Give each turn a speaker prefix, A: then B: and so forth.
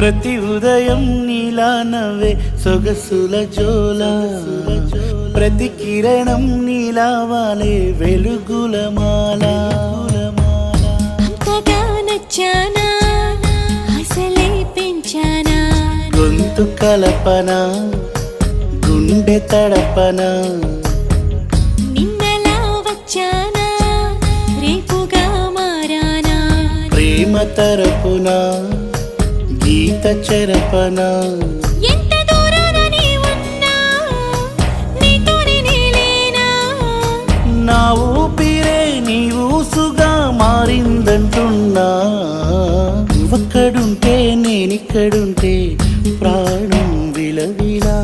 A: ప్రతి ఉదయం నీలా నవ్వే సొగసుల జోల ప్రతి కిరణం నీలా వాలే వెలుగుల మాల
B: అంతగా నచ్చానా అసలే పెంచానా
A: గొంతు కలపన గుండె తడపన
B: నిన్నలా వచ్చానా రేపుగా మారానా
A: ప్రేమ తరపున గీత చెరపన
B: ఎంత దూరాన నీ ఉన్నా నీతోనే నేలేనా
A: నా ఊపిరే నీ ఊసుగా మారిందంటున్నా నువ్వక్కడుంటే నేనిక్కడుంటే ప్రాణం విలవిలా